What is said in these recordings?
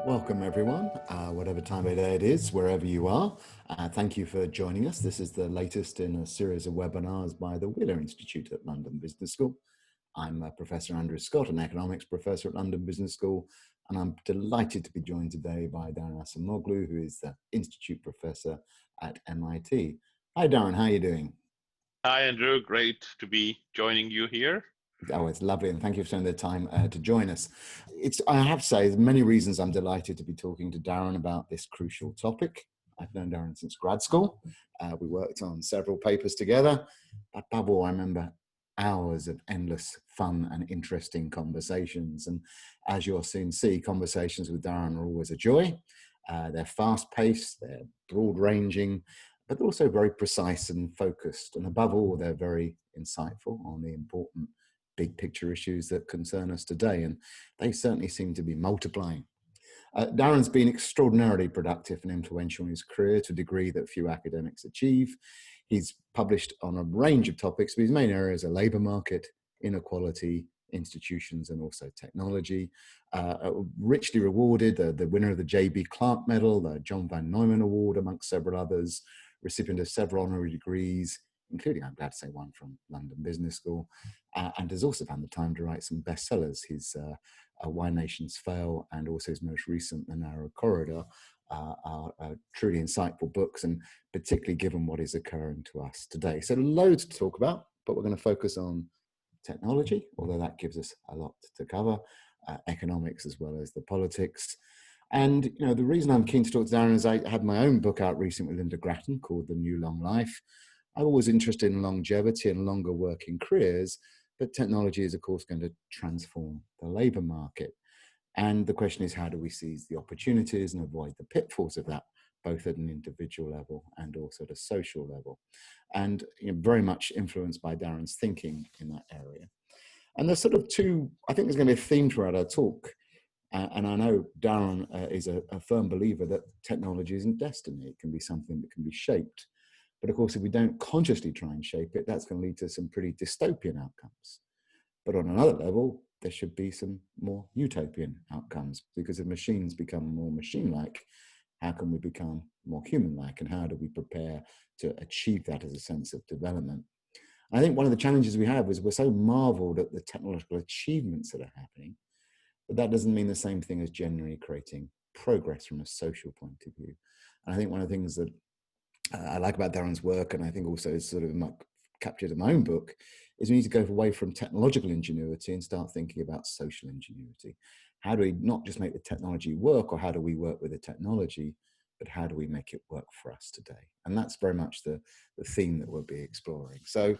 Welcome, everyone, whatever time of day it is, wherever you are. Thank you for joining us. This is the latest in a series of webinars by the Wheeler Institute at London Business School. I'm Professor Andrew Scott, an economics professor at London Business School, and I'm delighted to be joined today by Daron Acemoğlu, who is the Institute Professor at MIT. Hi, Darren, how are you doing? Hi, Andrew. Great to be joining you here. Oh, it's lovely, and thank you for spending the time to join us. I have to say, there's many reasons I'm delighted to be talking to Darren about this crucial topic. I've known Darren since grad school. We worked on several papers together, but above all, I remember hours of endless fun and interesting conversations. And as you'll soon see, conversations with Darren are always a joy. They're fast-paced, they're broad-ranging, but also very precise and focused. And above all, they're very insightful on the important big picture issues that concern us today, and they certainly seem to be multiplying. Darren's been extraordinarily productive and influential in his career to a degree that few academics achieve. He's published on a range of topics, but his main areas are labour market, inequality, institutions, and also technology. Richly rewarded, the winner of the J.B. Clark Medal, the John Van Neumann Award, amongst several others, recipient of several honorary degrees, including, I'm glad to say, one from London Business School, and has also found the time to write some bestsellers. His Why Nations Fail and also his most recent, The Narrow Corridor, are truly insightful books, and particularly given what is occurring to us today. So loads to talk about, but we're going to focus on technology, although that gives us a lot to cover, economics as well as the politics. And the reason I'm keen to talk to Darren is I had my own book out recently with Linda Grattan called The New Long Life. I'm always interested in longevity and longer working careers, but technology is, of course, going to transform the labour market. And the question is, how do we seize the opportunities and avoid the pitfalls of that, both at an individual level and also at a social level? And very much influenced by Darren's thinking in that area. And there's sort of I think there's going to be a theme throughout our talk. And I know Darren is a firm believer that technology isn't destiny. It can be something that can be shaped. But of course, if we don't consciously try and shape it, that's going to lead to some pretty dystopian outcomes. But on another level, there should be some more utopian outcomes, because if machines become more machine-like, how can we become more human-like? And how do we prepare to achieve that as a sense of development? I think one of the challenges we have is we're so marveled at the technological achievements that are happening, but that doesn't mean the same thing as genuinely creating progress from a social point of view. And I think one of the things that I like about Darren's work, and I think also is sort of captured in my own book, is we need to go away from technological ingenuity and start thinking about social ingenuity. How do we not just make the technology work, or how do we work with the technology, but how do we make it work for us today? And that's very much the theme that we'll be exploring. So,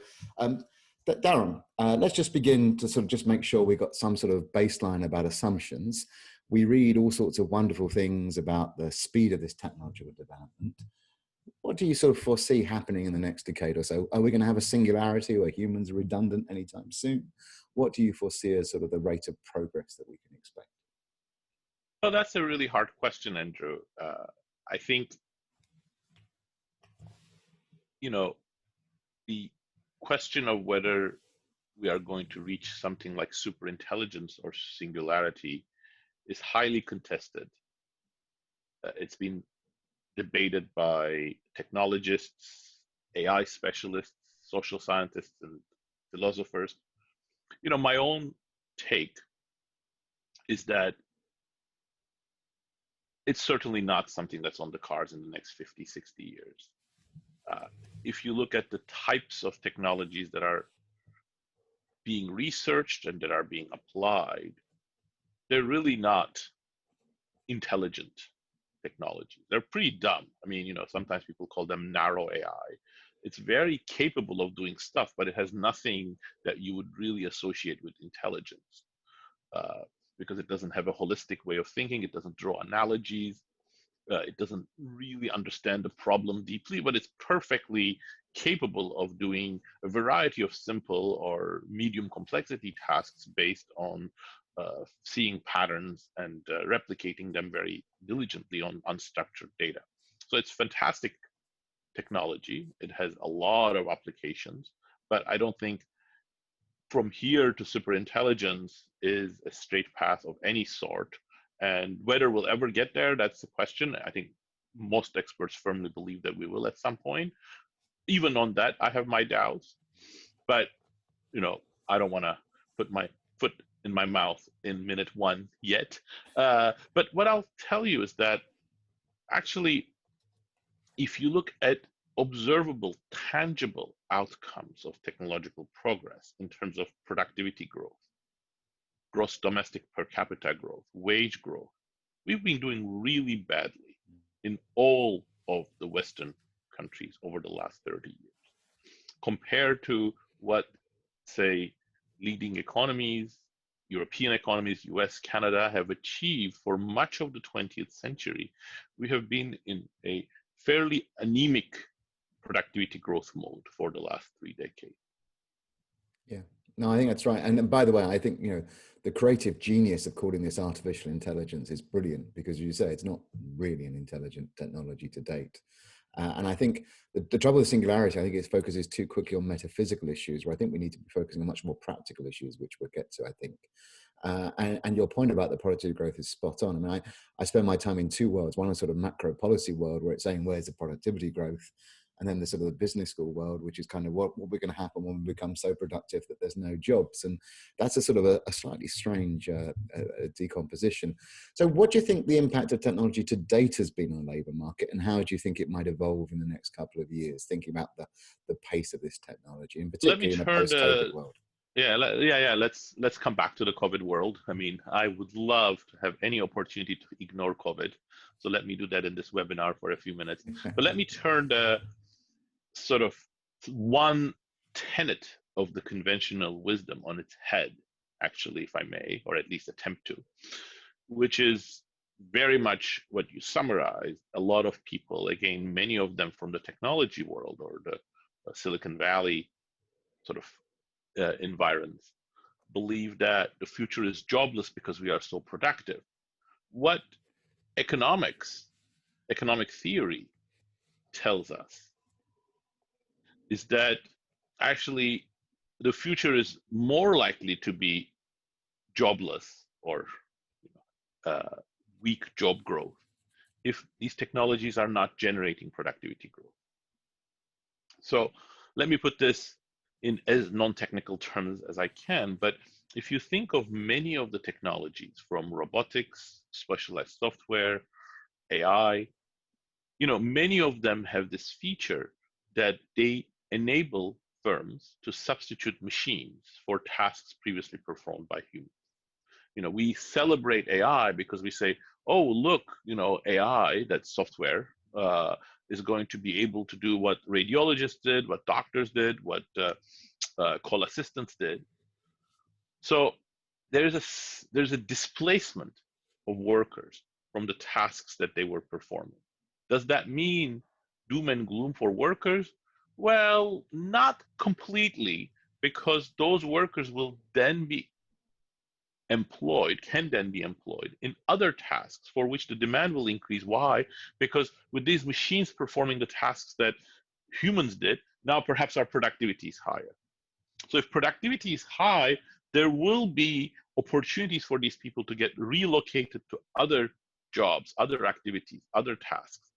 Darren, let's just begin to sort of just make sure we've got some sort of baseline about assumptions. We read all sorts of wonderful things about the speed of this technological development. What do you sort of foresee happening in the next decade or so? Are we going to have a singularity where humans are redundant anytime soon? What do you foresee as sort of the rate of progress that we can expect? Well, that's a really hard question, Andrew. I think, the question of whether we are going to reach something like superintelligence or singularity is highly contested. It's been debated by technologists, AI specialists, social scientists, and philosophers. My own take is that it's certainly not something that's on the cards in the next 50, 60 years. If you look at the types of technologies that are being researched and that are being applied, they're really not intelligent technologies. They're pretty dumb. I mean, sometimes people call them narrow AI. It's very capable of doing stuff, but it has nothing that you would really associate with intelligence, because it doesn't have a holistic way of thinking. It doesn't draw analogies. It doesn't really understand the problem deeply, but it's perfectly capable of doing a variety of simple or medium complexity tasks based on seeing patterns and replicating them very diligently on unstructured data. So it's fantastic technology. It has a lot of applications, but I don't think from here to superintelligence is a straight path of any sort. And whether we'll ever get there, that's the question. I think most experts firmly believe that we will at some point. Even on that, I have my doubts. But, I don't want to put my foot in my mouth in minute one yet. But what I'll tell you is that actually, if you look at observable, tangible outcomes of technological progress in terms of productivity growth, gross domestic per capita growth, wage growth, we've been doing really badly in all of the Western countries over the last 30 years, compared to what, say, leading economies, European economies, US, Canada, have achieved for much of the 20th century. We have been in a fairly anemic productivity growth mode for the last 3 decades. Yeah, no, I think that's right. And by the way, I think, the creative genius of calling this artificial intelligence is brilliant, because you say it's not really an intelligent technology to date. And I think the trouble with singularity, I think it focuses too quickly on metaphysical issues, where I think we need to be focusing on much more practical issues, which we'll get to, I think. And your point about the productivity growth is spot on. I mean, I spend my time in two worlds. One is sort of macro policy world, where it's saying, where's the productivity growth? And then the sort of the business school world, which is kind of what we're going to happen when we become so productive that there's no jobs. And that's a sort of a slightly strange decomposition. So what do you think the impact of technology to date has been on the labour market, and how do you think it might evolve in the next couple of years, thinking about the pace of this technology, and particularly in a post-COVID world? Let's come back to the COVID world. I mean, I would love to have any opportunity to ignore COVID. So let me do that in this webinar for a few minutes. But let me turn the sort of one tenet of the conventional wisdom on its head, actually, if I may, or at least attempt to, which is very much what you summarized. A lot of people, again, many of them from the technology world or the Silicon Valley sort of environs, believe that the future is jobless because we are so productive. What economic theory tells us is that actually the future is more likely to be jobless or weak job growth if these technologies are not generating productivity growth. So let me put this in as non-technical terms as I can, but if you think of many of the technologies, from robotics, specialized software, AI, many of them have this feature that they enable firms to substitute machines for tasks previously performed by humans. We celebrate AI because we say, oh, look, AI, that's software, is going to be able to do what radiologists did, what doctors did, what call assistants did. So there's a displacement of workers from the tasks that they were performing. Does that mean doom and gloom for workers? Well, not completely, because those workers will then be can then be employed in other tasks for which the demand will increase. Why? Because with these machines performing the tasks that humans did, now perhaps our productivity is higher. So if productivity is high, there will be opportunities for these people to get relocated to other jobs, other activities, other tasks.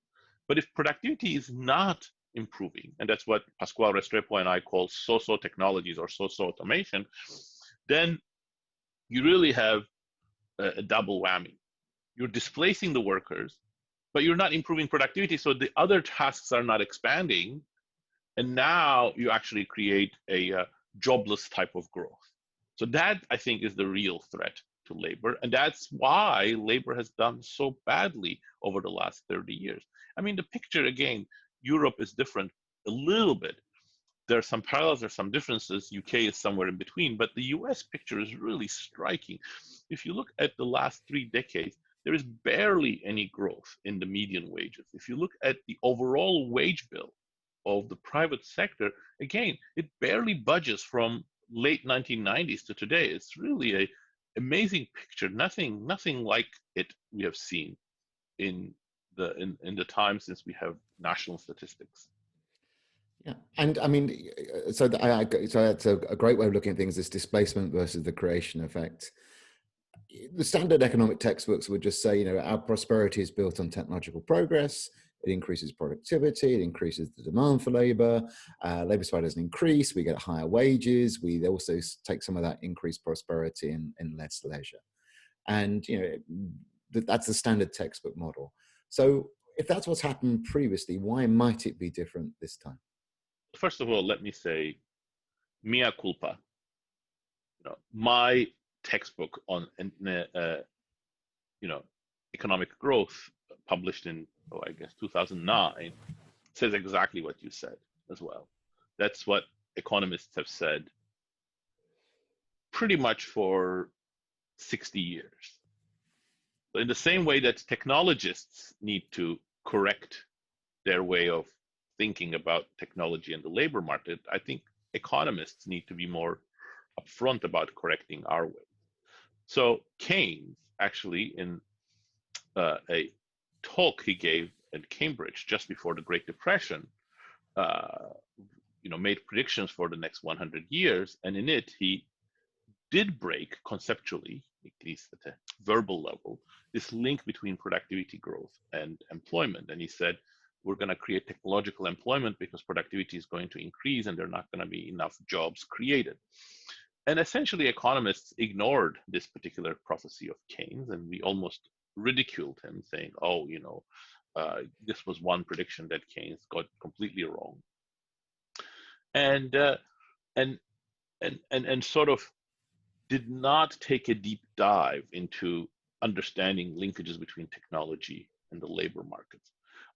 But if productivity is not improving, and that's what Pascual Restrepo and I call so-so technologies or so-so automation, then you really have a double whammy. You're displacing the workers, but you're not improving productivity, so the other tasks are not expanding, and now you actually create a jobless type of growth. So that, I think, is the real threat to labor, and that's why labor has done so badly over the last 30 years. I mean, the picture, again, Europe is different a little bit. There are some parallels, there are some differences. UK is somewhere in between, but the US picture is really striking. If you look at the last 3 decades, there is barely any growth in the median wages. If you look at the overall wage bill of the private sector, again, it barely budges from late 1990s to today. It's really an amazing picture. Nothing like it we have seen in the time since we have national statistics. Yeah, and I mean, so that's a great way of looking at things, this displacement versus the creation effect. the standard economic textbooks would just say, you know, our prosperity is built on technological progress. It increases productivity. It increases the demand for labor. Labor supply doesn't increase. We get higher wages. We also take some of that increased prosperity in less leisure. And, you know, that's the standard textbook model. So if that's what's happened previously, why might it be different this time? First of all, let me say, mea culpa. You know, my textbook on you know, economic growth, published in, I guess 2009, says exactly what you said as well. That's what economists have said pretty much for 60 years. So in the same way that technologists need to correct their way of thinking about technology and the labor market, I think economists need to be more upfront about correcting our way. So Keynes, actually, in a talk he gave at Cambridge just before the Great Depression, you know, made predictions for the next 100 years, and in it he did break conceptually, at least at a verbal level, this link between productivity growth and employment. And he said, we're going to create technological employment because productivity is going to increase and there are not going to be enough jobs created. And essentially, economists ignored this particular prophecy of Keynes, and we almost ridiculed him, saying, "Oh, you know, this was one prediction that Keynes got completely wrong," and sort of did not take a deep dive into understanding linkages between technology and the labor markets.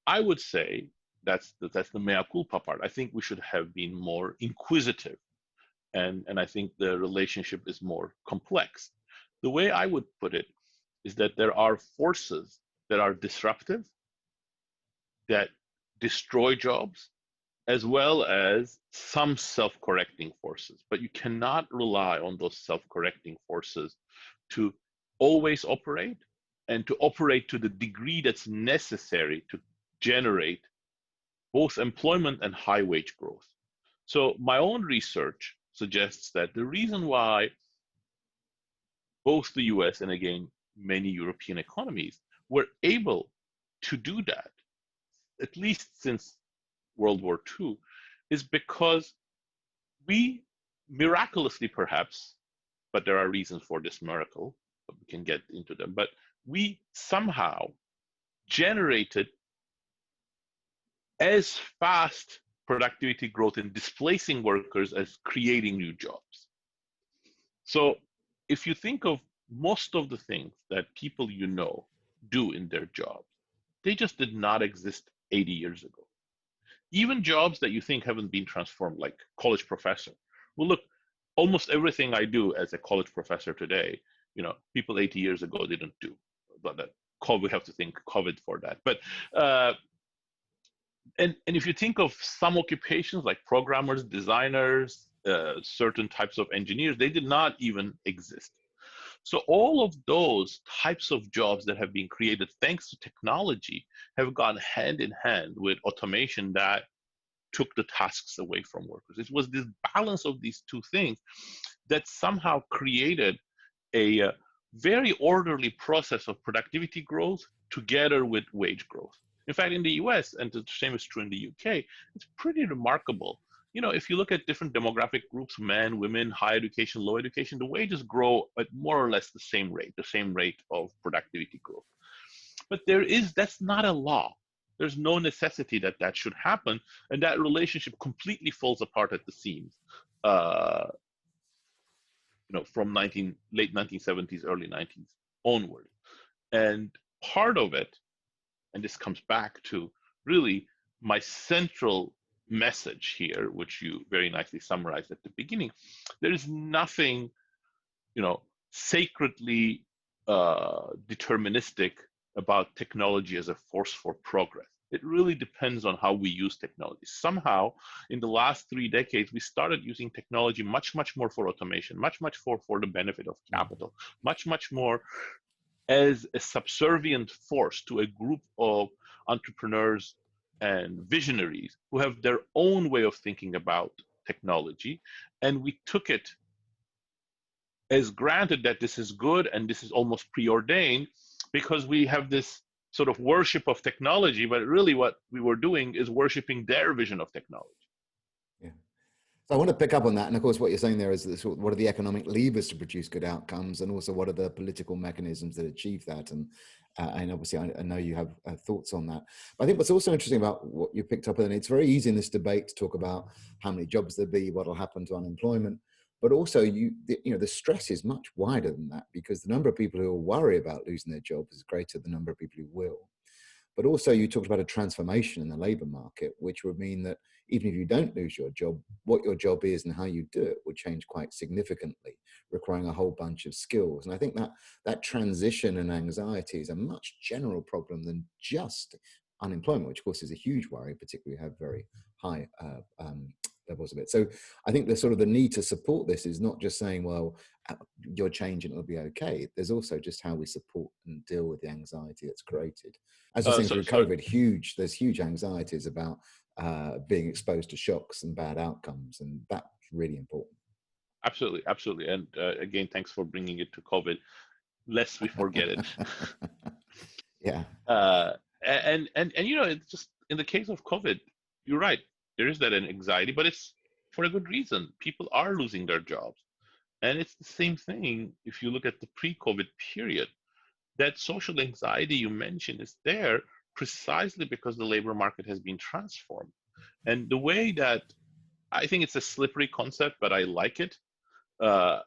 I would say that's the mea culpa part. I think we should have been more inquisitive. And I think the relationship is more complex. The way I would put it is that there are forces that are disruptive, that destroy jobs, as well as some self-correcting forces. But you cannot rely on those self-correcting forces to always operate and to operate to the degree that's necessary to generate both employment and high wage growth. So my own research suggests that the reason why both the US and, again, many European economies were able to do that, at least since World War II, is because we miraculously, perhaps, but there are reasons for this miracle, but we can get into them, but we somehow generated as fast productivity growth in displacing workers as creating new jobs. So if you think of most of the things that people you know do in their jobs, they just did not exist 80 years ago. Even jobs that you think haven't been transformed, like college professor. Well, look, almost everything I do as a college professor today, you know, people 80 years ago didn't do. But that we have to think COVID for that. But and if you think of some occupations like programmers, designers, certain types of engineers, they did not even exist. So all of those types of jobs that have been created thanks to technology have gone hand in hand with automation that took the tasks away from workers. It was this balance of these two things that somehow created a very orderly process of productivity growth together with wage growth. In fact, in the US, and the same is true in the UK, it's pretty remarkable. You know, if you look at different demographic groups, men, women, high education, low education, the wages grow at more or less the same rate of productivity growth. But that's not a law. There's no necessity that that should happen, and that relationship completely falls apart at the seams. You know, from late 1970s, early 90s onward. And part of it, and this comes back to really my central message here, which you very nicely summarized at the beginning, there is nothing, you know, sacredly deterministic about technology as a force for progress. It really depends on how we use technology. Somehow, in the last 3 decades, we started using technology much, much more for automation, much, much more for the benefit of capital, much, much more as a subservient force to a group of entrepreneurs and visionaries who have their own way of thinking about technology. And we took it as granted that this is good and this is almost preordained, because we have this sort of worship of technology, but really what we were doing is worshiping their vision of technology. Yeah. So I want to pick up on that. And of course, what you're saying there is that what are the economic levers to produce good outcomes, and also what are the political mechanisms that achieve that? And obviously, I know you have thoughts on that. But I think what's also interesting about what you picked up on, it's very easy in this debate to talk about how many jobs there'll be, what will happen to unemployment. But also, the stress is much wider than that, because the number of people who will worry about losing their jobs is greater than the number of people who will. But also, you talked about a transformation in the labor market, which would mean that even if you don't lose your job, what your job is and how you do it will change quite significantly, requiring a whole bunch of skills. And I think that transition and anxiety is a much general problem than just unemployment, which of course is a huge worry, particularly if you have very high levels of it. So I think the sort of the need to support this is not just saying, well, you're changing, it'll be okay. There's also just how we support and deal with the anxiety that's created. As you're saying, through COVID, there's huge anxieties about being exposed to shocks and bad outcomes, and that's really important. Absolutely, absolutely. And again, thanks for bringing it to COVID, lest we forget it. Yeah. And it's just in the case of COVID, you're right. There is that anxiety, but it's for a good reason. People are losing their jobs. And it's the same thing if you look at the pre-COVID period. That social anxiety you mentioned is there precisely because the labor market has been transformed. And the way that, I think it's a slippery concept, but I like it. The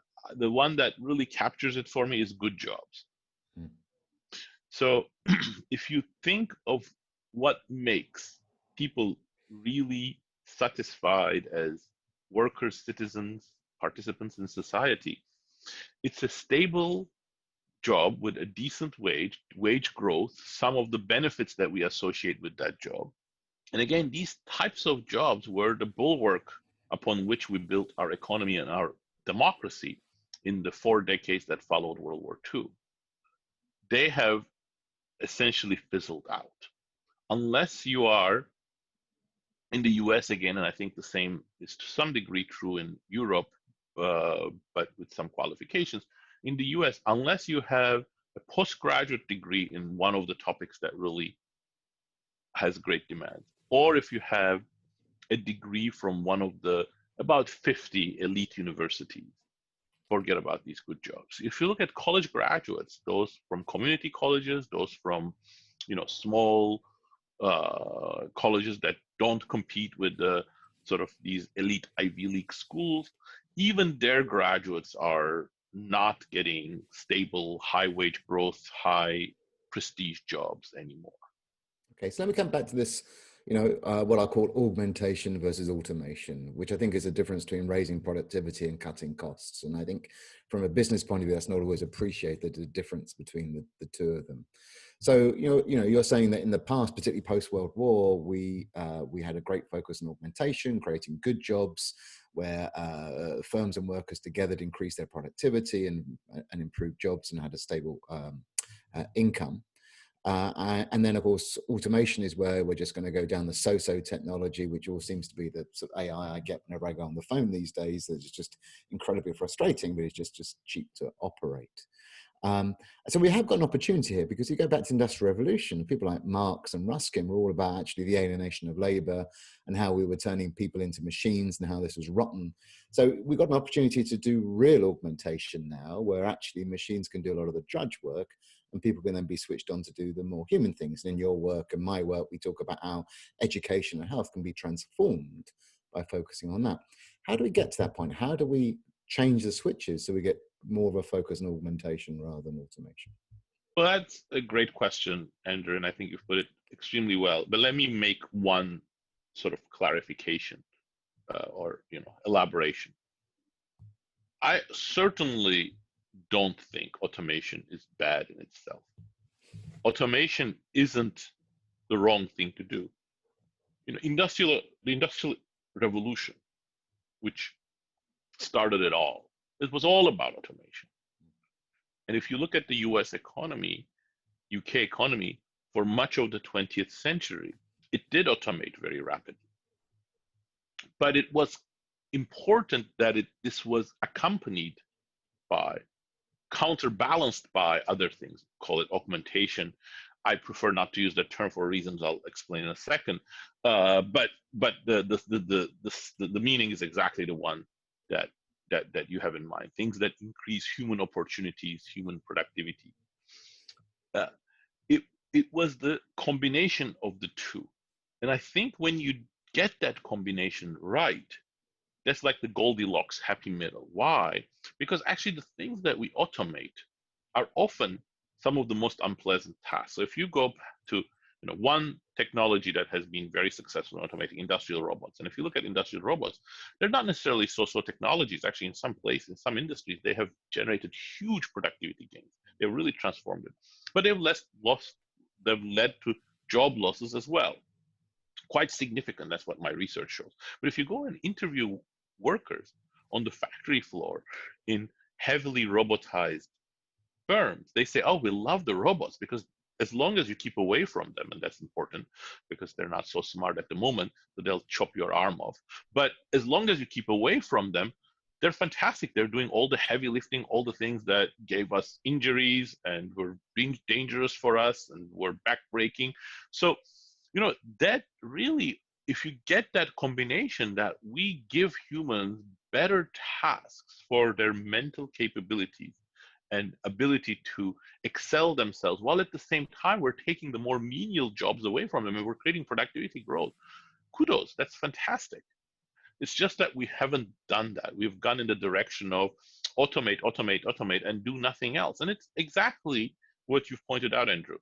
one that really captures it for me is good jobs. Mm. So if you think of what makes people really satisfied as workers, citizens, participants in society, it's a stable job with a decent wage growth, some of the benefits that we associate with that job. And again, these types of jobs were the bulwark upon which we built our economy and our democracy in the 4 decades that followed World War II. They have essentially fizzled out. Unless you are in the US again, and I think the same is to some degree true in Europe, but with some qualifications. In the US, unless you have a postgraduate degree in one of the topics that really has great demand, or if you have a degree from one of the about 50 elite universities, forget about these good jobs. If you look at college graduates, those from community colleges, those from small colleges that don't compete with the sort of these elite Ivy League schools, even their graduates are not getting stable, high wage growth, high prestige jobs anymore. Okay, so let me come back to this, what I call augmentation versus automation, which I think is a difference between raising productivity and cutting costs. And I think from a business point of view, that's not always appreciated, the difference between the two of them. So, you're saying that in the past, particularly post-World War, we had a great focus on augmentation, creating good jobs where firms and workers together increased their productivity and improved jobs and had a stable income. And then, of course, automation is where we're just going to go down the so-so technology, which all seems to be the sort of AI I get whenever I go on the phone these days. It's just incredibly frustrating, but it's just cheap to operate. So we have got an opportunity here, because you go back to the Industrial Revolution, people like Marx and Ruskin were all about actually the alienation of labor and how we were turning people into machines and how this was rotten. So we've got an opportunity to do real augmentation now, where actually machines can do a lot of the drudge work and people can then be switched on to do the more human things. And in your work and my work, we talk about how education and health can be transformed by focusing on that. How do we get to that point? How do we change the switches so we get more of a focus on augmentation rather than automation? Well, that's a great question, Andrew, and I think you've put it extremely well. But let me make one sort of clarification or elaboration. I certainly don't think automation is bad in itself. Automation isn't the wrong thing to do. The industrial revolution, which started it all, it was all about automation. And if you look at the US economy, UK economy, for much of the 20th century, it did automate very rapidly. But it was important that this was accompanied by, counterbalanced by other things. Call it augmentation. I prefer not to use that term for reasons I'll explain in a second. But the meaning is exactly the one that you have in mind. Things that increase human opportunities, human productivity. Uh, it it was the combination of the two, and I think when you get that combination right, that's like the Goldilocks happy middle. Why? Because actually the things that we automate are often some of the most unpleasant tasks. So if you go to one technology that has been very successful in automating industrial robots, and if you look at industrial robots, they're not necessarily so-so technologies. Actually, in some places, in some industries, they have generated huge productivity gains. They've really transformed it, but they've led to job losses as well, quite significant. That's what my research shows. But if you go and interview workers on the factory floor in heavily robotized firms, they say, oh, we love the robots because as long as you keep away from them, and that's important because they're not so smart at the moment, so they'll chop your arm off. But as long as you keep away from them, they're fantastic. They're doing all the heavy lifting, all the things that gave us injuries and were being dangerous for us and were backbreaking. So, that really, if you get that combination that we give humans better tasks for their mental capabilities and ability to excel themselves, while at the same time we're taking the more menial jobs away from them and we're creating productivity growth. Kudos, that's fantastic. It's just that we haven't done that. We've gone in the direction of automate, automate, automate, and do nothing else. And it's exactly what you've pointed out, Andrew.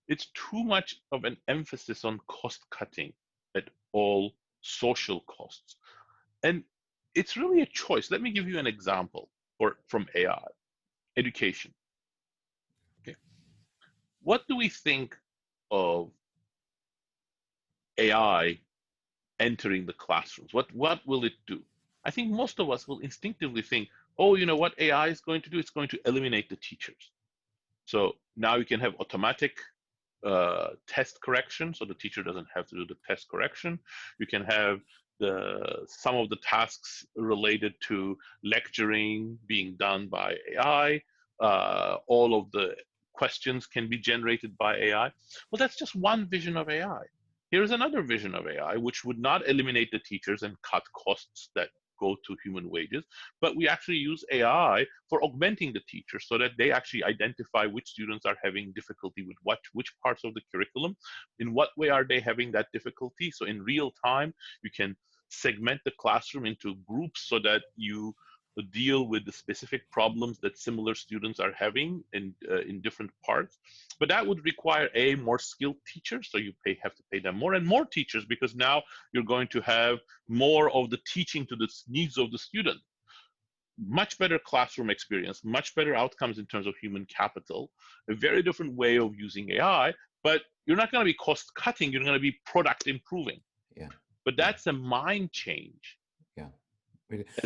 It's too much of an emphasis on cost cutting at all social costs. And it's really a choice. Let me give you an example from AI, education. Okay. What do we think of AI entering the classrooms? What will it do? I think most of us will instinctively think, oh, you know what AI is going to do? It's going to eliminate the teachers. So now you can have automatic test correction, so the teacher doesn't have to do the test correction. You can have some of the tasks related to lecturing being done by AI. All of the questions can be generated by AI. Well, that's just one vision of AI. Here's another vision of AI, which would not eliminate the teachers and cut costs that go to human wages, but we actually use AI for augmenting the teachers so that they actually identify which students are having difficulty with which parts of the curriculum, in what way are they having that difficulty. So in real time, you can segment the classroom into groups so that you deal with the specific problems that similar students are having in different parts. But that would require more skilled teachers, so you have to pay them more and more teachers, because now you're going to have more of the teaching to the needs of the student. Much better classroom experience, much better outcomes in terms of human capital, a very different way of using AI, but you're not going to be cost cutting, you're going to be product improving. Yeah. But that's a mind change. Yeah.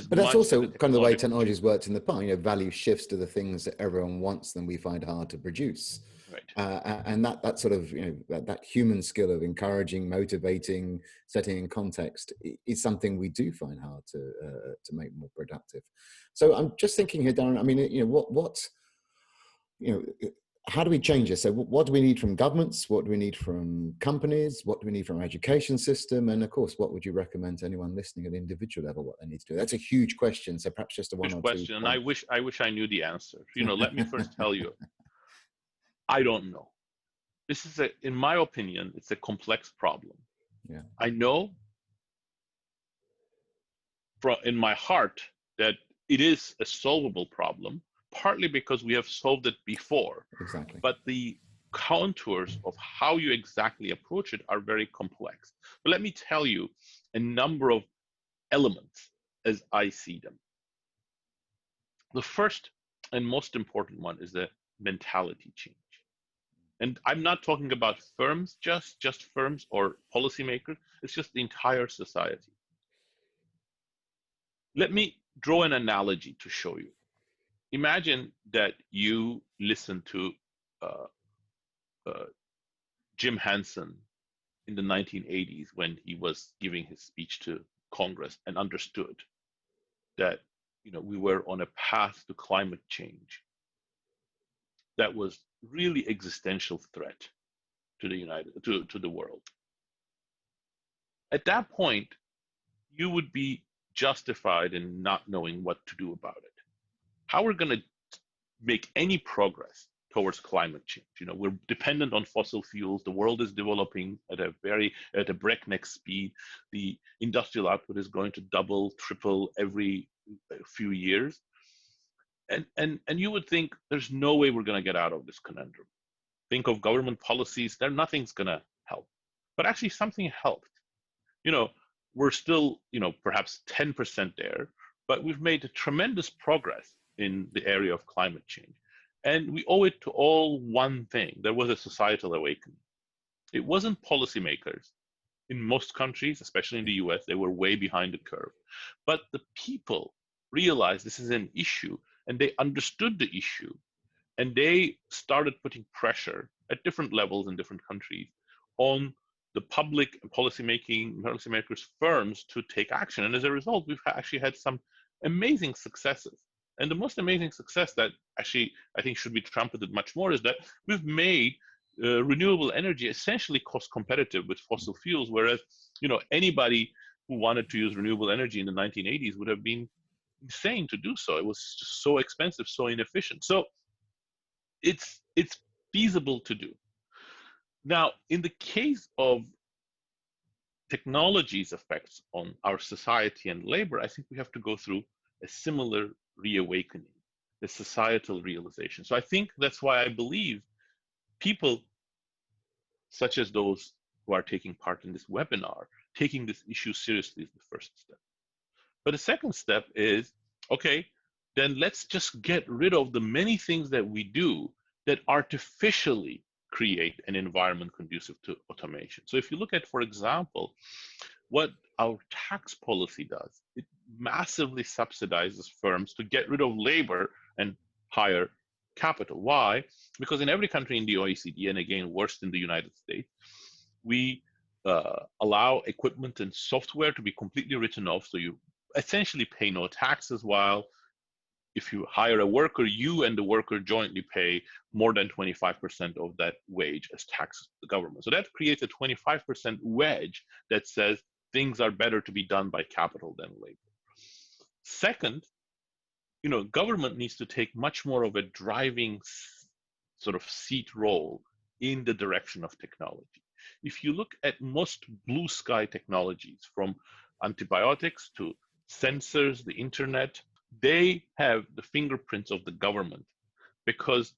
But that's also kind of the way technology has worked in the past. Value shifts to the things that everyone wants and we find hard to produce. Right. And that sort of, that human skill of encouraging, motivating, setting in context is something we do find hard to make more productive. So I'm just thinking here, Darren, I mean, how do we change this? So what do we need from governments? What do we need from companies? What do we need from our education system? And of course, what would you recommend to anyone listening at the individual level, what they need to do? That's a huge question. So perhaps just a one or two question. And I wish I knew the answer. Let me first tell you, I don't know. This is in my opinion, it's a complex problem. Yeah. I know in my heart that it is a solvable problem, partly because we have solved it before. Exactly. But the contours of how you exactly approach it are very complex. But let me tell you a number of elements as I see them. The first and most important one is the mentality change. And I'm not talking about firms, just firms or policymakers. It's just the entire society. Let me draw an analogy to show you. Imagine that you listen to Jim Henson in the 1980s when he was giving his speech to Congress and understood that we were on a path to climate change that was really existential threat to the world. At that point, you would be justified in not knowing what to do about it. How we're going to make any progress towards climate change? We're dependent on fossil fuels. The world is developing at a breakneck speed. The industrial output is going to double, triple every few years. And you would think there's no way we're going to get out of this conundrum. Think of government policies, nothing's going to help. But actually something helped. We're still, perhaps 10% there, but we've made tremendous progress in the area of climate change. And we owe it to all one thing. There was a societal awakening. It wasn't policymakers. In most countries, especially in the US, they were way behind the curve. But the people realized this is an issue, and they understood the issue, and they started putting pressure at different levels in different countries on the public policymakers, firms to take action. And as a result, we've actually had some amazing successes. And the most amazing success that actually I think should be trumpeted much more is that we've made renewable energy essentially cost competitive with fossil fuels, whereas anybody who wanted to use renewable energy in the 1980s would have been insane to do so. It was just so expensive, so inefficient. So it's feasible to do. Now, in the case of technology's effects on our society and labor, I think we have to go through a similar reawakening, the societal realization. So I think that's why I believe people such as those who are taking part in this webinar, taking this issue seriously is the first step. But the second step is, okay, then let's just get rid of the many things that we do that artificially create an environment conducive to automation. So if you look at, for example, what our tax policy does, it massively subsidizes firms to get rid of labor and hire capital. Why? Because in every country in the OECD, and again, worst in the United States, we allow equipment and software to be completely written off. So you essentially pay no taxes, while if you hire a worker, you and the worker jointly pay more than 25% of that wage as taxes to the government. So that creates a 25% wedge that says things are better to be done by capital than labor. Second, government needs to take much more of a driving sort of seat role in the direction of technology. If you look at most blue sky technologies, from antibiotics to sensors, the internet, they have the fingerprints of the government, because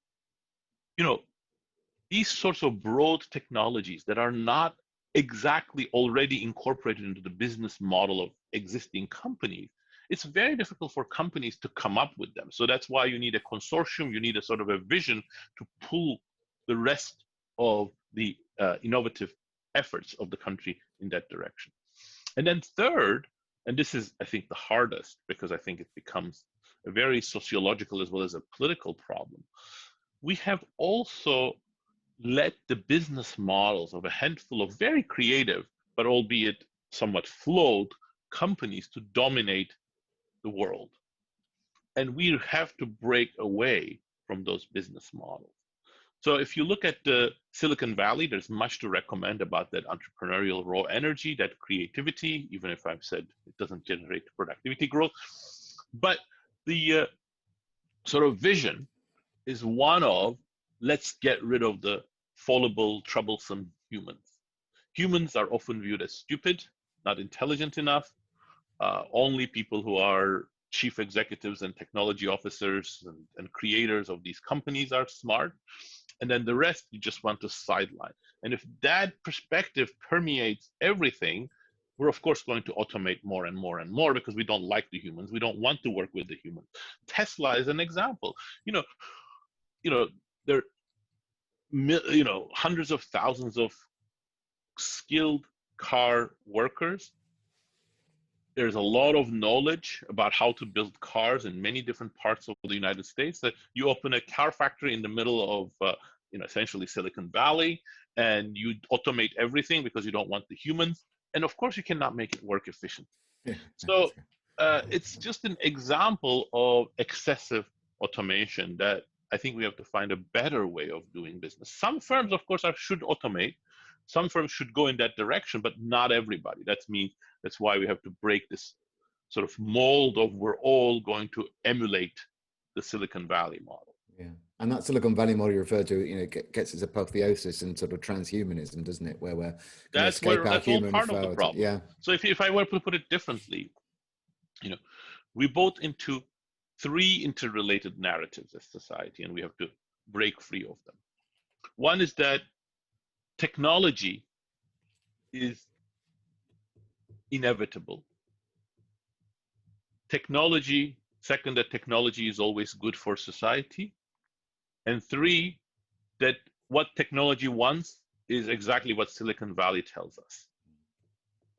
these sorts of broad technologies that are not exactly already incorporated into the business model of existing companies, it's very difficult for companies to come up with them. So that's why you need a consortium, you need a sort of a vision to pull the rest of the innovative efforts of the country in that direction. And then third, and this is, I think, the hardest, because I think it becomes a very sociological as well as a political problem, we have also let the business models of a handful of very creative, but albeit somewhat flawed, companies to dominate the world. And we have to break away from those business models. So if you look at the Silicon Valley, there's much to recommend about that entrepreneurial raw energy, that creativity, even if I've said it doesn't generate productivity growth. But the sort of vision is one of, let's get rid of the fallible, troublesome humans. Humans are often viewed as stupid, not intelligent enough. Only people who are chief executives and technology officers and creators of these companies are smart. And then the rest you just want to sideline. And if that perspective permeates everything, we're of course going to automate more and more and more, because we don't like the humans. We don't want to work with the humans. Tesla is an example. There are hundreds of thousands of skilled car workers. There's a lot of knowledge about how to build cars in many different parts of the United States. That you open a car factory in the middle of essentially Silicon Valley, and you automate everything because you don't want the humans. And of course, you cannot make it work efficiently. So it's just an example of excessive automation that I think we have to find a better way of doing business. Some firms, of course, should automate. Some firms should go in that direction, but not everybody. That's why we have to break this sort of mold of we're all going to emulate the Silicon Valley model. Yeah, and that Silicon Valley model you referred to, gets its apotheosis in sort of transhumanism, doesn't it? Where we're going to escape our That's all human part of the frailty. problem. Yeah. So if I were to put it differently, we both into three interrelated narratives as society, and we have to break free of them. One is that technology is inevitable. Second, that technology is always good for society. And three, that what technology wants is exactly what Silicon Valley tells us.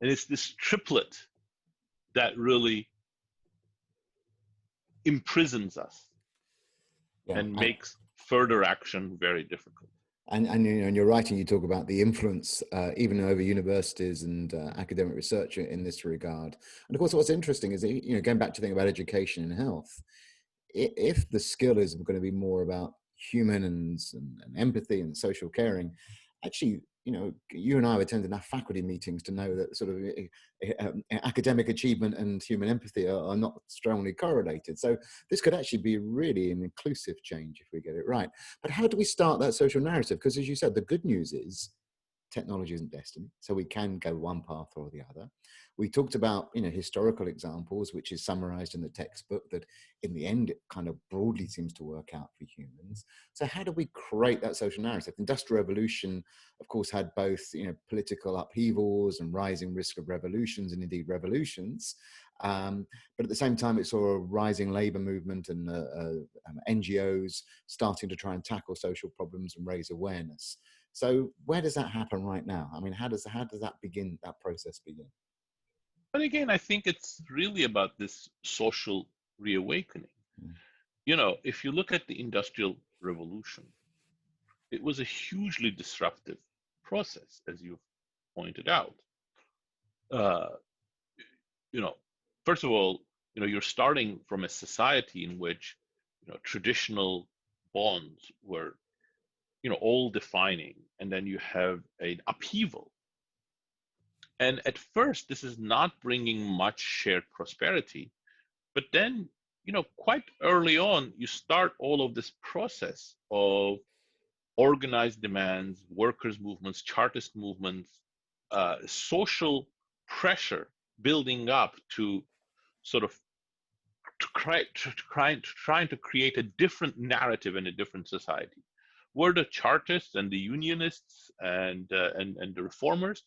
And it's this triplet that really imprisons us and makes further action very difficult. And in your writing, you talk about the influence, even over universities and academic research in this regard. And of course, what's interesting is, going back to think about education and health, if the skill is going to be more about human and empathy and social caring, actually, you and I have attended enough faculty meetings to know that sort of academic achievement and human empathy are not strongly correlated. So this could actually be really an inclusive change if we get it right. But how do we start that social narrative? Because as you said, the good news is technology isn't destiny, so we can go one path or the other. We talked about historical examples, which is summarized in the textbook, that in the end it kind of broadly seems to work out for humans. So how do we create that social narrative? The Industrial Revolution, of course, had both political upheavals and rising risk of revolutions, and indeed revolutions. But at the same time, it saw a rising labor movement and NGOs starting to try and tackle social problems and raise awareness. So where does that happen right now? I mean, how does that process begin? But again, I think it's really about this social reawakening. If you look at the Industrial Revolution, it was a hugely disruptive process, as you've pointed out. First of all, you're starting from a society in which, traditional bonds were, all defining, and then you have an upheaval. And at first, this is not bringing much shared prosperity. But then, quite early on, you start all of this process of organized demands, workers' movements, Chartist movements, social pressure building up to sort of trying to create a different narrative in a different society. Were the Chartists and the Unionists and the Reformers,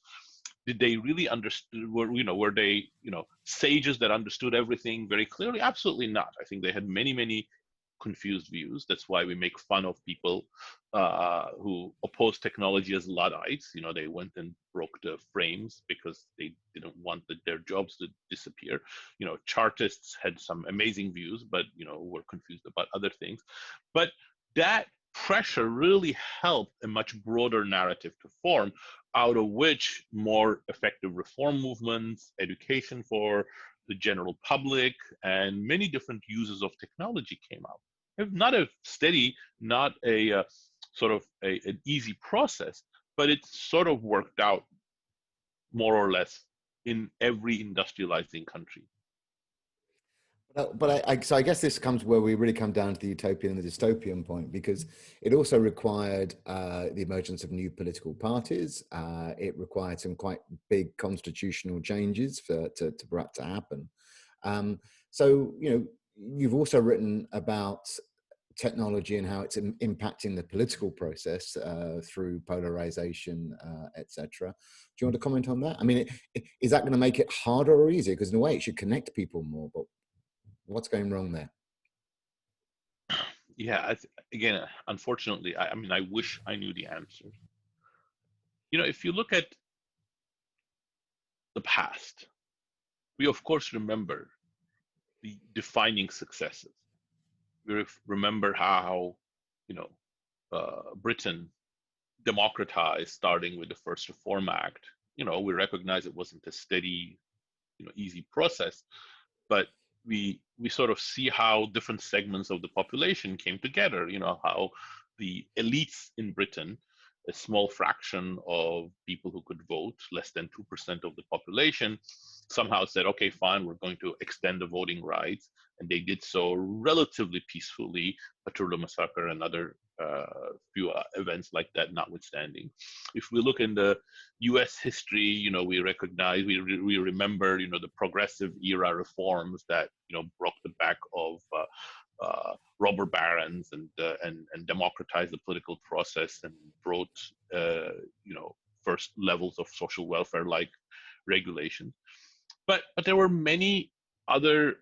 did they really understand? Were they sages that understood everything very clearly? Absolutely not. I think they had many confused views. That's why we make fun of people who oppose technology as Luddites. They went and broke the frames because they didn't want their jobs to disappear. Chartists had some amazing views, but were confused about other things. But that pressure really helped a much broader narrative to form, out of which more effective reform movements, education for the general public, and many different uses of technology came out. Not a steady, not a sort of an easy process, but it sort of worked out more or less in every industrializing country. So I guess this comes where we really come down to the utopian and the dystopian point, because it also required the emergence of new political parties. It required some quite big constitutional changes for that to happen. So you've also written about technology and how it's impacting the political process through polarization, etc. Do you want to comment on that? I mean, is that going to make it harder or easier? Because in a way, it should connect people more, but what's going wrong there? Yeah, again, unfortunately, I mean, I wish I knew the answer. If you look at the past, we of course remember the defining successes. We remember how, Britain democratized, starting with the First Reform Act. We recognize it wasn't a steady, easy process, but we sort of see how different segments of the population came together. How the elites in Britain, a small fraction of people who could vote, less than 2% of the population, somehow said, okay, fine, we're going to extend the voting rights. And they did so relatively peacefully, Paturla massacre and other few events like that notwithstanding. If we look in the U.S. history, we recognize, we remember, the progressive era reforms that, broke the back of robber barons and democratized the political process and brought, first levels of social welfare like regulations. But there were many other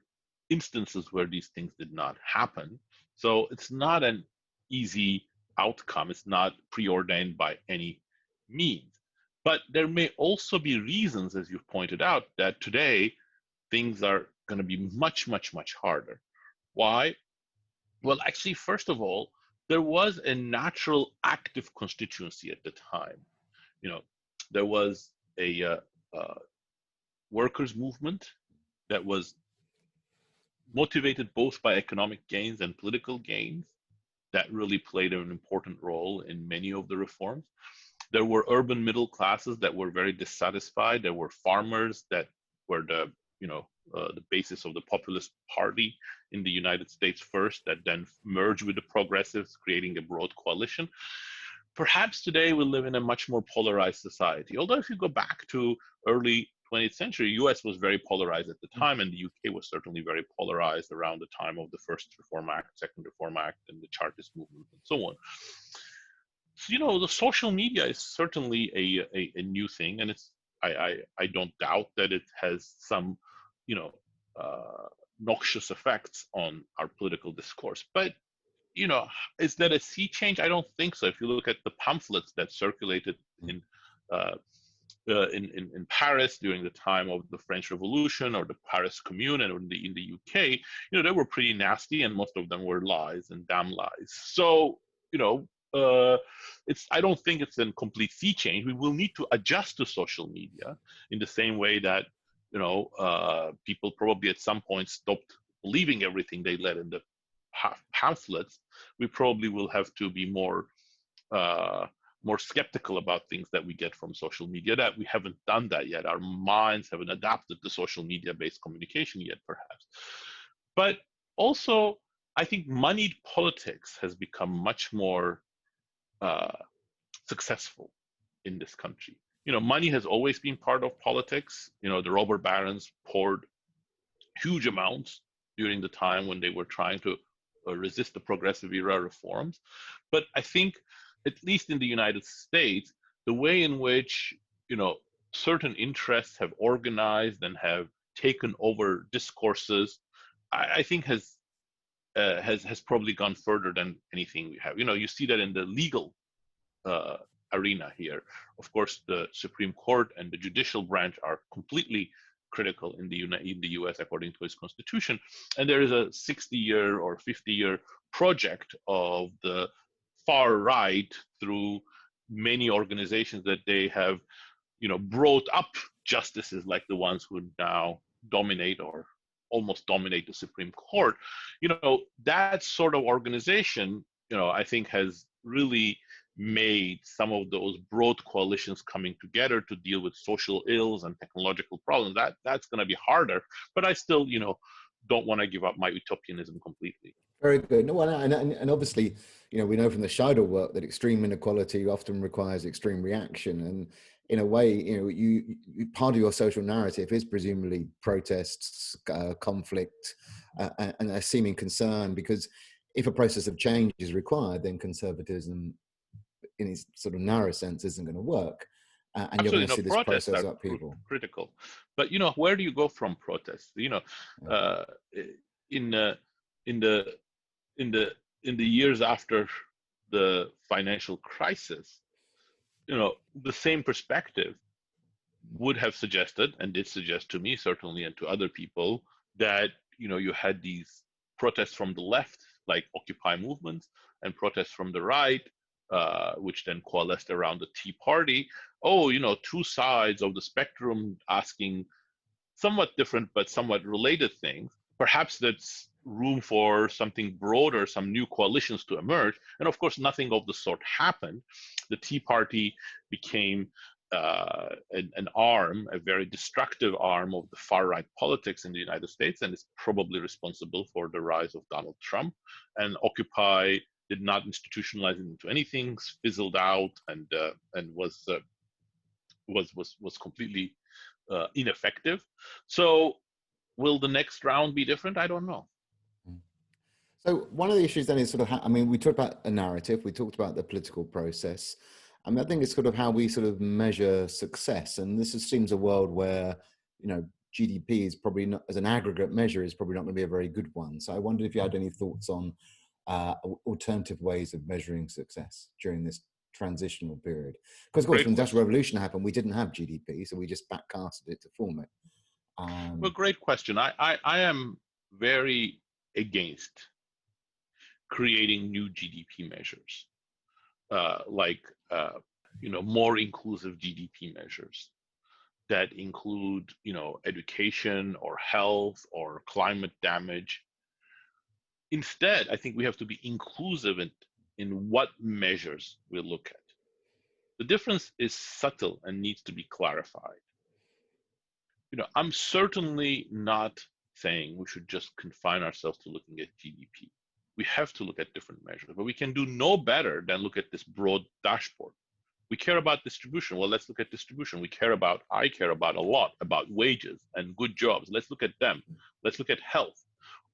instances where these things did not happen. So it's not an easy outcome. It's not preordained by any means. But there may also be reasons, as you've pointed out, that today things are going to be much, much, much harder. Why? Well, actually, first of all, there was a natural active constituency at the time. There was a workers' movement that was motivated both by economic gains and political gains that really played an important role in many of the reforms. There were urban middle classes that were very dissatisfied. There were farmers that were the basis of the populist party in the United States first, that then merged with the progressives, creating a broad coalition. Perhaps today we live in a much more polarized society. Although if you go back to early 20th century, US was very polarized at the time, and the UK was certainly very polarized around the time of the First Reform Act, Second Reform Act, and the Chartist movement, and so on. So, the social media is certainly a new thing, and I don't doubt that it has some, noxious effects on our political discourse. But is that a sea change? I don't think so. If you look at the pamphlets that circulated in Paris during the time of the French Revolution, or the Paris Commune, and in the UK, they were pretty nasty, and most of them were lies and damn lies. So, I don't think it's a complete sea change. We will need to adjust to social media in the same way that people probably at some point stopped believing everything they read in the pamphlets. We probably will have to be more skeptical about things that we get from social media. That we haven't done that yet. Our minds haven't adapted to social media-based communication yet, perhaps. But also, I think moneyed politics has become much more successful in this country. Money has always been part of politics. The robber barons poured huge amounts during the time when they were trying to resist the progressive era reforms. But I think, at least in the United States, the way in which certain interests have organized and have taken over discourses, I think has probably gone further than anything we have. You see that in the legal arena here. Of course, the Supreme Court and the judicial branch are completely critical in the U.S. according to its constitution, and there is a 60-year or 50-year project of the far right through many organizations that they have, brought up justices like the ones who now dominate or almost dominate the Supreme Court. That sort of organization, I think has really made some of those broad coalitions coming together to deal with social ills and technological problems. That's going to be harder, but I still, don't want to give up my utopianism completely. Very good. No, and obviously, we know from the Scheidel work that extreme inequality often requires extreme reaction. And in a way, you part of your social narrative is presumably protests, conflict, and a seeming concern, because if a process of change is required, then conservatism, in its sort of narrow sense, isn't going to work. And Absolutely, you're going to see this process are upheaval. critical. But where do you go from protests? In the years after the financial crisis, the same perspective would have suggested, and did suggest to me certainly, and to other people, that you had these protests from the left, like Occupy movements, and protests from the right, which then coalesced around the Tea Party. Two sides of the spectrum asking somewhat different but somewhat related things. Perhaps that's room for something broader, some new coalitions to emerge. And of course, nothing of the sort happened. The Tea Party became an arm, a very destructive arm of the far right politics in the United States, and is probably responsible for the rise of Donald Trump. And Occupy did not institutionalize it into anything, fizzled out, and was completely ineffective. So, will the next round be different? I don't know. So one of the issues then is sort of how, I mean, we talked about a narrative, we talked about the political process. I mean, I think it's sort of how we sort of measure success. And this seems a world where, you know, GDP is probably not, as an aggregate measure, is probably not going to be a very good one. So I wondered if you had any thoughts on alternative ways of measuring success during this transitional period. Because of course, when the Industrial Revolution happened, we didn't have GDP, so we just backcasted it to form it. Well, great question. I am very against creating new GDP measures, more inclusive GDP measures that include, education or health or climate damage. Instead, I think we have to be inclusive in what measures we look at. The difference is subtle and needs to be clarified. I'm certainly not saying we should just confine ourselves to looking at GDP. We have to look at different measures, but we can do no better than look at this broad dashboard. We care about distribution. Well, let's look at distribution. I care about a lot about wages and good jobs. Let's look at them. Let's look at health.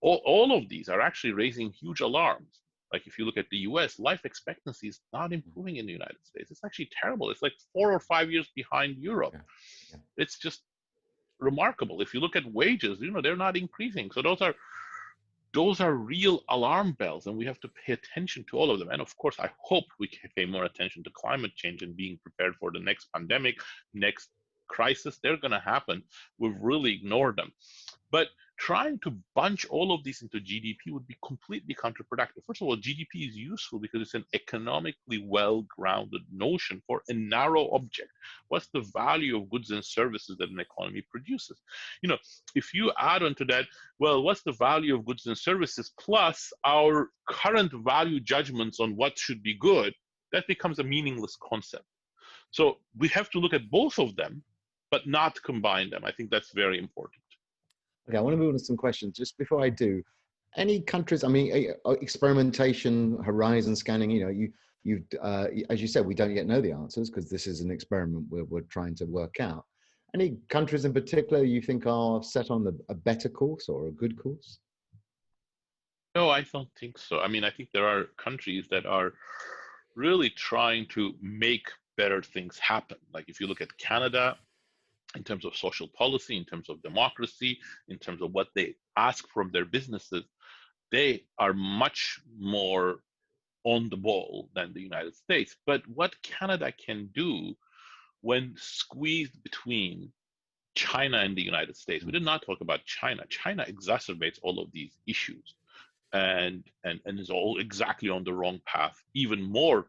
All of these are actually raising huge alarms. Like if you look at the US, life expectancy is not improving in the United States. It's actually terrible. It's like 4 or 5 years behind Europe. Yeah. It's just remarkable. If you look at wages, they're not increasing. So those are real alarm bells, and we have to pay attention to all of them. And of course, I hope we can pay more attention to climate change and being prepared for the next pandemic, next crisis. They're going to happen. We've really ignored them. But trying to bunch all of these into GDP would be completely counterproductive. First of all, GDP is useful because it's an economically well-grounded notion for a narrow object. What's the value of goods and services that an economy produces? If you add onto that, well, what's the value of goods and services plus our current value judgments on what should be good, that becomes a meaningless concept. So we have to look at both of them, but not combine them. I think that's very important. Okay, I want to move on to some questions. Just before I do, any countries, I mean, experimentation, horizon scanning, you've as you said, we don't yet know the answers because this is an experiment we're trying to work out. Any countries in particular you think are set on a better course or a good course? No, I don't think so. I mean, I think there are countries that are really trying to make better things happen. Like if you look at Canada, in terms of social policy, in terms of democracy, in terms of what they ask from their businesses, they are much more on the ball than the United States. But what Canada can do when squeezed between China and the United States, we did not talk about China. China exacerbates all of these issues and is all exactly on the wrong path, even more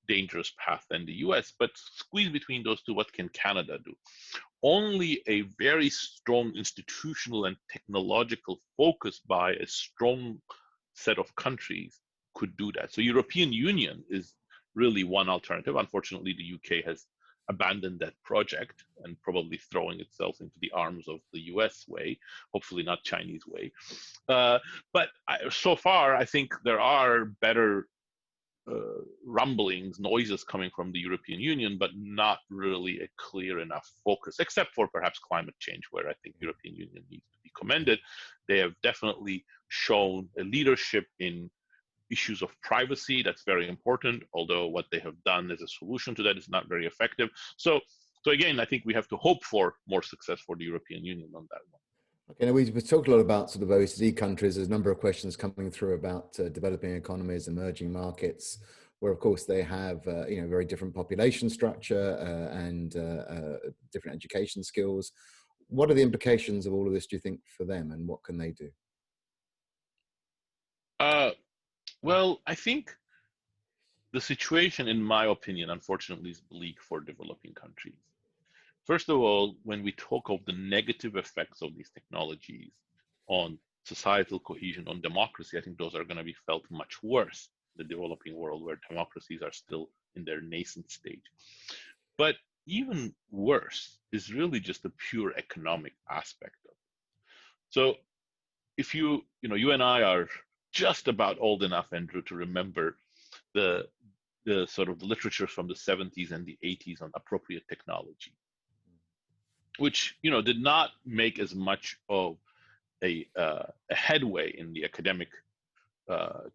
dangerous path than the US. But squeezed between those two, what can Canada do? Only a very strong institutional and technological focus by a strong set of countries could do that. So European Union is really one alternative. Unfortunately, the UK has abandoned that project and probably throwing itself into the arms of the US way, hopefully not Chinese way. But so far, I think there are better rumblings, noises coming from the European Union, but not really a clear enough focus, except for perhaps climate change, where I think European Union needs to be commended. They have definitely shown a leadership in issues of privacy. That's very important, although what they have done as a solution to that is not very effective. So again, I think we have to hope for more success for the European Union on that one. Okay, now we've talked a lot about sort of OECD countries. There's a number of questions coming through about developing economies, emerging markets, where of course they have very different population structure and different education skills. What are the implications of all of this, do you think, for them, and what can they do? Well, I think the situation, in my opinion, unfortunately, is bleak for developing countries. First of all, when we talk of the negative effects of these technologies on societal cohesion, on democracy, I think those are going to be felt much worse in the developing world, where democracies are still in their nascent stage. But even worse is really just the pure economic aspect of it. So if you and I are just about old enough, Andrew, to remember the sort of the literature from the 70s and the 80s on appropriate technology, which did not make as much of a headway in the academic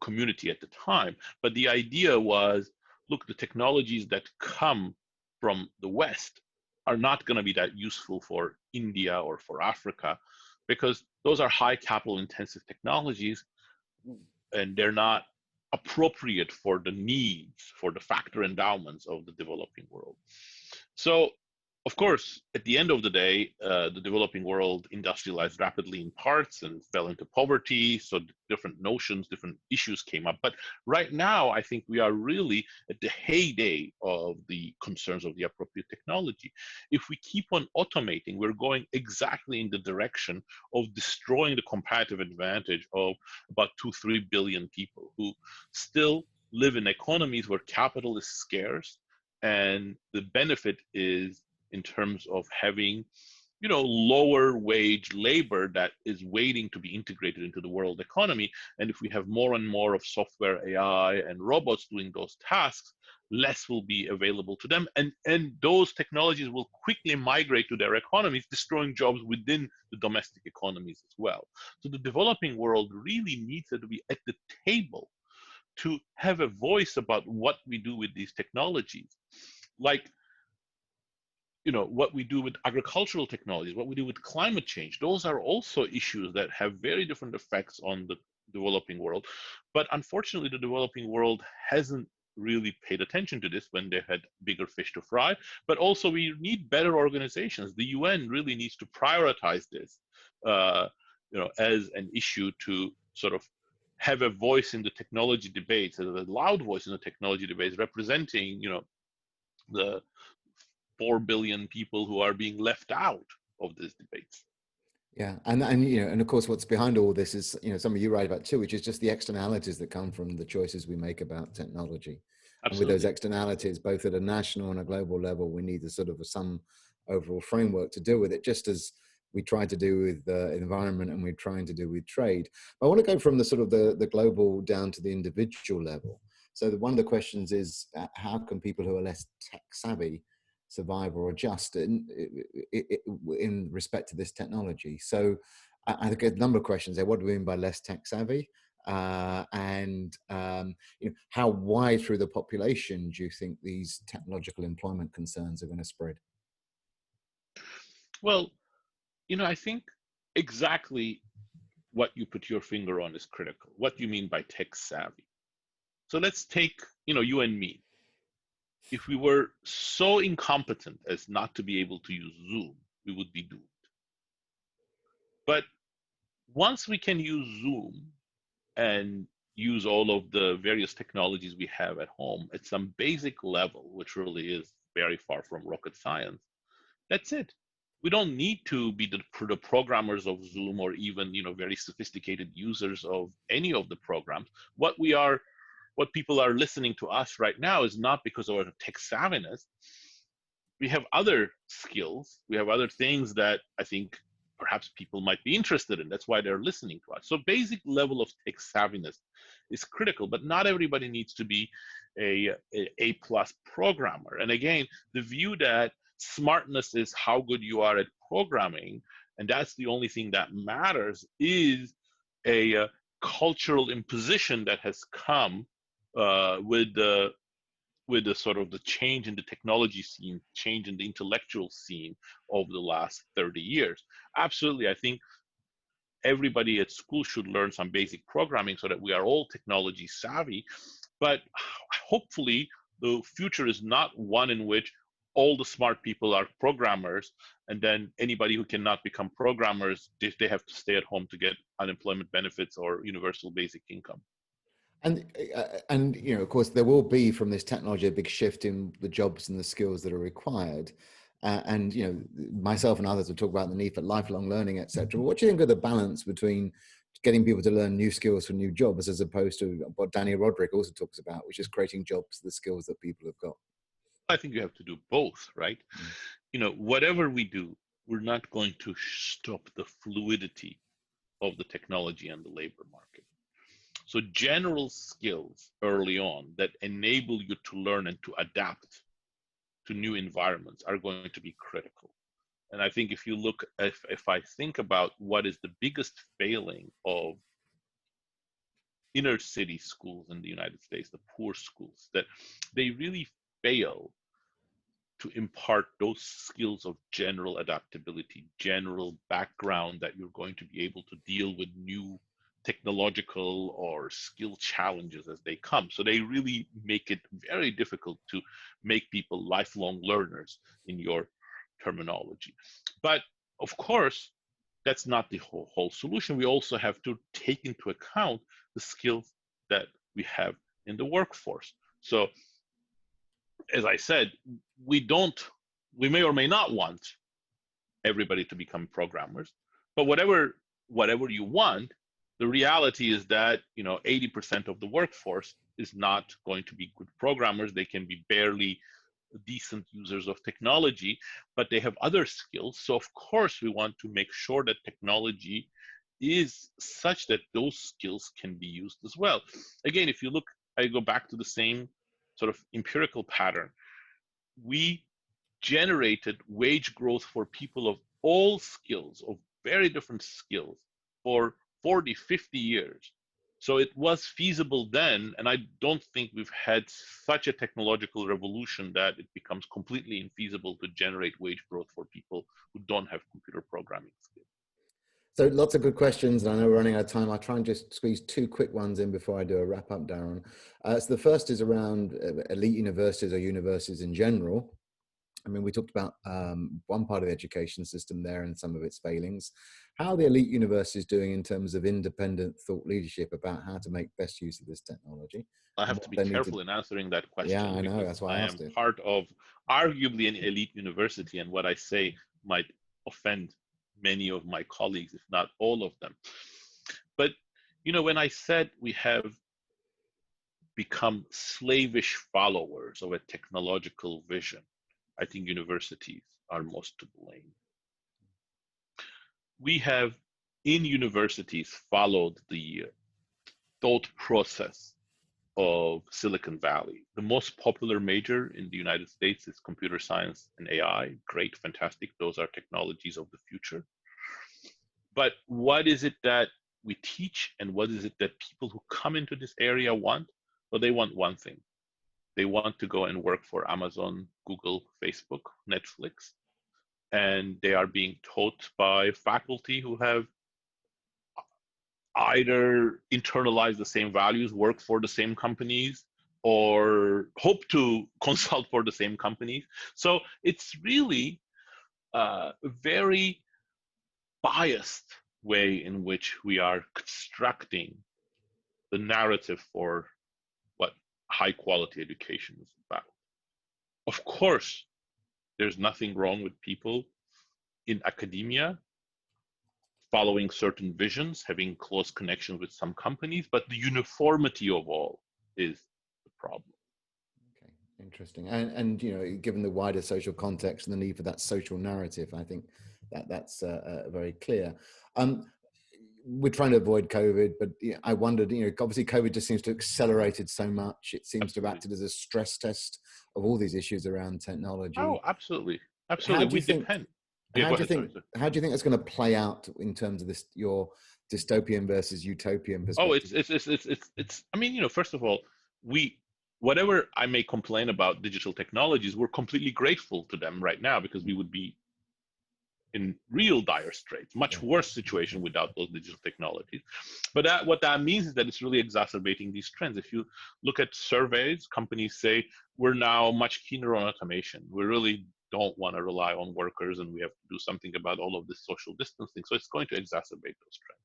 community at the time. But the idea was, look, the technologies that come from the West are not going to be that useful for India or for Africa, because those are high capital intensive technologies and they're not appropriate for the needs, for the factor endowments of the developing world. So, of course, at the end of the day, the developing world industrialized rapidly in parts and fell into poverty. So different notions, different issues came up. But right now, I think we are really at the heyday of the concerns of the appropriate technology. If we keep on automating, we're going exactly in the direction of destroying the comparative advantage of about 2-3 billion people who still live in economies where capital is scarce, and the benefit is in terms of having lower wage labor that is waiting to be integrated into the world economy. And if we have more and more of software, AI, and robots doing those tasks, less will be available to them. And those technologies will quickly migrate to their economies, destroying jobs within the domestic economies as well. So the developing world really needs to be at the table to have a voice about what we do with these technologies. Like, what we do with agricultural technologies, what we do with climate change, those are also issues that have very different effects on the developing world. But unfortunately, the developing world hasn't really paid attention to this when they had bigger fish to fry. But also, we need better organizations. The UN really needs to prioritize this, as an issue to sort of have a voice in the technology debates, a loud voice in the technology debates, representing, the 4 billion people who are being left out of these debates. Yeah, and of course, what's behind all this is something you write about too, which is just the externalities that come from the choices we make about technology. Absolutely. And with those externalities, both at a national and a global level, we need a sort of some overall framework to deal with it, just as we try to do with the environment and we're trying to do with trade. But I want to go from the sort of the global down to the individual level. So one of the questions is, how can people who are less tech savvy survive or adjust in respect to this technology? So I think a number of questions there. What do we mean by less tech savvy? And how wide through the population do you think these technological employment concerns are going to spread? Well, I think exactly what you put your finger on is critical. What do you mean by tech savvy? So let's take, you and me. If we were so incompetent as not to be able to use Zoom, we would be doomed. But once we can use Zoom and use all of the various technologies we have at home at some basic level, which really is very far from rocket science, that's it. We don't need to be the programmers of Zoom or even very sophisticated users of any of the programs. What people are listening to us right now is not because of our tech savviness. We have other skills. We have other things that I think perhaps people might be interested in. That's why they're listening to us. So basic level of tech savviness is critical, but not everybody needs to be a plus programmer. And again, the view that smartness is how good you are at programming, and that's the only thing that matters, is a cultural imposition that has come with the sort of the change in the technology scene, change in the intellectual scene over the last 30 years. Absolutely, I think everybody at school should learn some basic programming so that we are all technology savvy. But hopefully, the future is not one in which all the smart people are programmers, and then anybody who cannot become programmers, they have to stay at home to get unemployment benefits or universal basic income. And of course, there will be from this technology a big shift in the jobs and the skills that are required. and myself and others will talk about the need for lifelong learning, etc. What do you think of the balance between getting people to learn new skills for new jobs, as opposed to what Danny Roderick also talks about, which is creating jobs for the skills that people have got? I think you have to do both, right? Whatever we do, we're not going to stop the fluidity of the technology and the labor market. So general skills early on that enable you to learn and to adapt to new environments are going to be critical. And I think if you look, if I think about what is the biggest failing of inner city schools in the United States, the poor schools, that they really fail to impart those skills of general adaptability, general background that you're going to be able to deal with new technological or skill challenges as they come. So they really make it very difficult to make people lifelong learners in your terminology. But of course, that's not the whole solution. We also have to take into account the skills that we have in the workforce. So as I said, we may or may not want everybody to become programmers, but whatever you want, the reality is that 80% of the workforce is not going to be good programmers. They can be barely decent users of technology, but they have other skills. So of course we want to make sure that technology is such that those skills can be used as well. Again, if you look, I go back to the same sort of empirical pattern. We generated wage growth for people of all skills, of very different skills, for 40, 50 years. So it was feasible then, and I don't think we've had such a technological revolution that it becomes completely infeasible to generate wage growth for people who don't have computer programming skills. So lots of good questions, and I know we're running out of time. I'll try and just squeeze two quick ones in before I do a wrap up, Darren. So the first is around elite universities or universities in general. I mean, we talked about one part of the education system there and some of its failings. How are the elite universities doing in terms of independent thought leadership about how to make best use of this technology? I have to be careful in answering that question. Yeah, I know. That's why I asked it. I am part of arguably an elite university, and what I say might offend many of my colleagues, if not all of them. But, when I said we have become slavish followers of a technological vision, I think universities are most to blame. We have, in universities, followed the thought process of Silicon Valley. The most popular major in the United States is computer science and AI. Great, fantastic. Those are technologies of the future. But what is it that we teach, and what is it that people who come into this area want? Well, they want one thing. They want to go and work for Amazon, Google, Facebook, Netflix. And they are being taught by faculty who have either internalized the same values, work for the same companies, or hope to consult for the same companies. So it's really a very biased way in which we are constructing the narrative for what high quality education is about. Of course, there's nothing wrong with people in academia following certain visions, having close connections with some companies, but the uniformity of all is the problem. Okay, interesting. And given the wider social context and the need for that social narrative, I think that's very clear. We're trying to avoid COVID, but I wondered, obviously COVID just seems to have accelerated so much. It seems to have acted as a stress test of all these issues around technology. Oh, absolutely. Absolutely. We depend. How do you think it's going to play out in terms of this, your dystopian versus utopian perspective? It's I mean, first of all, whatever I may complain about digital technologies, we're completely grateful to them right now, because we would be in real dire straits, much worse situation without those digital technologies. But what that means is that it's really exacerbating these trends. If you look at surveys, companies say we're now much keener on automation. We really don't want to rely on workers, and we have to do something about all of this social distancing. So it's going to exacerbate those trends.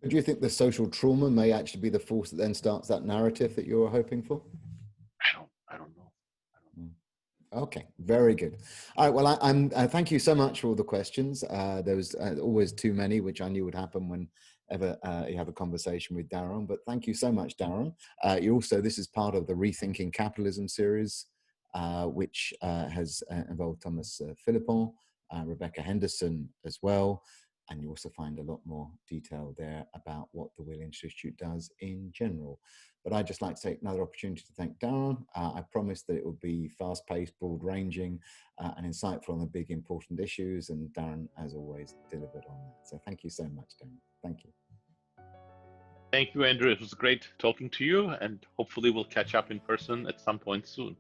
But do you think the social trauma may actually be the force that then starts that narrative that you're hoping for? I don't know. Okay, very good. All right, well, I'm thank you so much for all the questions. There was always too many, which I knew would happen whenever you have a conversation with Daron, but thank you so much, Daron. You also, this is part of the Rethinking Capitalism series, which has involved Thomas Philippon, Rebecca Henderson as well, and you also find a lot more detail there about what the Wheel Institute does in general. But I'd just like to take another opportunity to thank Darren. I promised that it would be fast-paced, broad-ranging, and insightful on the big, important issues. And Darren, as always, delivered on that. So thank you so much, Darren. Thank you. Thank you, Andrew. It was great talking to you, and hopefully we'll catch up in person at some point soon.